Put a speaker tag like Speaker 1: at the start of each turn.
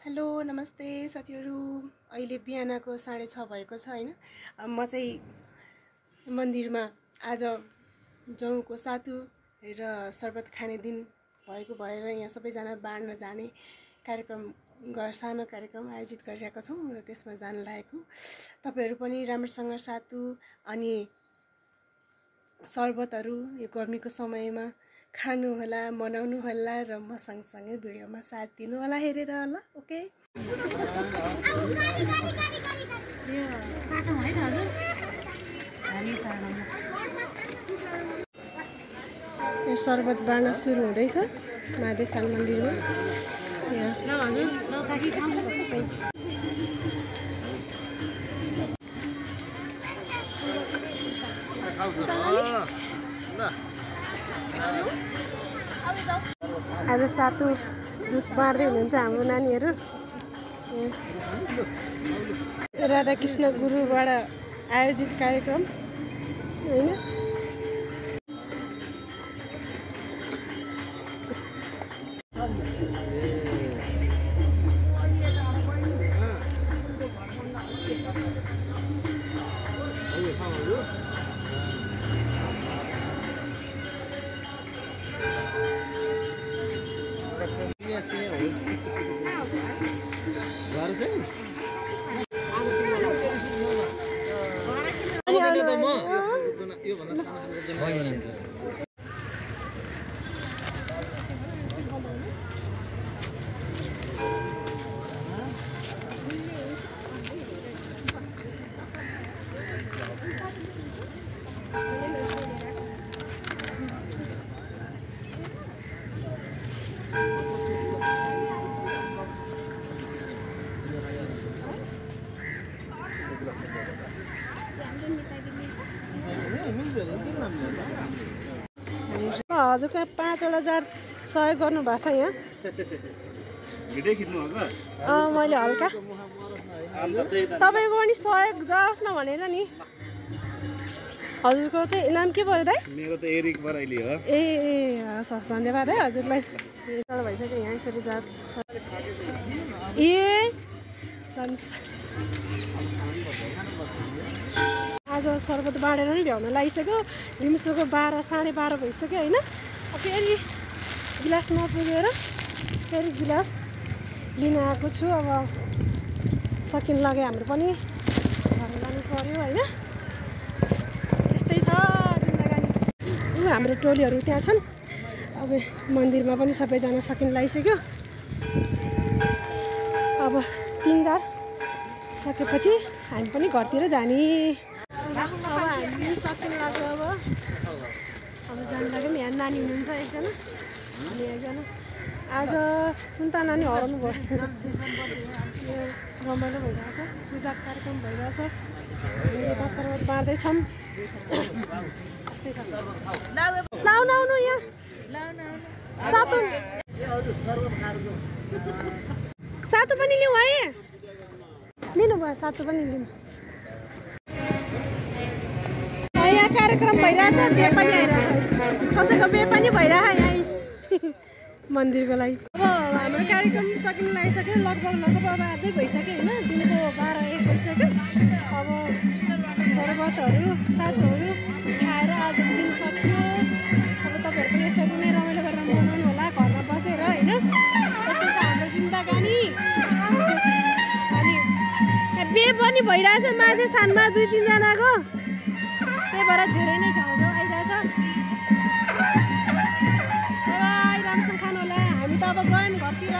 Speaker 1: Hello नमस्ते साथीहरु। अहिले बिहानको 6:30 भएको छ हैन। म चाहिँ मन्दिरमा आज जौको सातु र शरबत खाने दिन भएको भएर यहाँ सबैजना बाँड्न जाने सानो कार्यक्रम आयोजित गरिरहेका छौं र त्यसमा जान लागेको। तपाईहरु पनि राम्रोसँग सातु अनि शरबतहरु यो गर्मीको समयमा खानु होला, मनाउनु होला र म सँगसँगै भिडियोमा साथ दिनु होला हेरेर ल। ओके यो शरबत बाँड्न सुरु हुँदैछ महादेवस्थान मन्दिरमा। आज सातु जुस बाँड्दै हुनुहुन्छ हाम्रो नानीहरू। राधाकृष्ण गुरुबाट आयोजित कार्यक्रम हैन। हजुरको 5वटा जार सहयोग गर्नु भएको छ यहाँ।
Speaker 2: भिडियो खिच्नु हो
Speaker 1: मैले हल्का तपाईको पनि सहयोग जाओस् न भनेर नि। हजुरको चाहिँ नाम के पर्यो दाइ?
Speaker 2: मेरो त एरिक बराइली हो।
Speaker 1: ए हस् हस् धन्यवाद है हजुरलाई। तल भइसक्यो यहाँ यसरी जार आज शरबत बाँडेर नि भ्याउन लागिसक्यो। दिउँसोको 12 साढे 12 भइसक्यो हैन। फेरि गिलास नपुगेर फेरि गिलास लिन आएको छु। अब सकिन लाग्यो हाम्रो पनि घर लानु पर्यो हैन। त्यस्तै छ जिन्दगानी। हाम्रो टोलीहरू त्यहाँ छन्। अब मन्दिरमा पनि सबैजना सकिन लागिसक्यो। अब 3 जार सकेपछि हामी पनि घरतिर जाने। अब हामी सकिन लाग्यो। अब जान लाग्यो। यहाँ नानी हुनुहुन्छ एकजना अनि एकजना। आज सुन्ता नानी हराउनु भयो। यो रमाइलो भइरहेछ, पूजा कार्यक्रम भइरहेछ। यता शरबत बाँड्दैछौँ। लाउनु यहाँ सातु पनि लिउँ है। लिनुभयो सातु पनि लिउँ। यहाँ कार्यक्रम भइरहेछ। बिहे पनि आइरहेछ। कसैको बिहे पनि भइरहेछ यहाँ मन्दिरको लागि। अब हाम्रो कार्यक्रम सकिन लागिसक्यो। लगभग आधै भइसक्यो होइन। दिनको 12-1 भइसक्यो। अब शरबतहरू सातुहरू खाएर आजको दिन सक्यो। अब तपाईँहरू पनि यसरी नै रमाइलो गरेर मनाउनु होला घरमा बसेर होइन। त्यस्तै छ हाम्रो जिन्दगानी। अनि बिहे पनि भइरहेछ महादेवस्थानमा 2-3 जनाको। त्यही भएर धेरै नै झाउझाउ आइरहेछ। राम्रोसँग खानु होला। हामी त अब गयौँ घरतिर।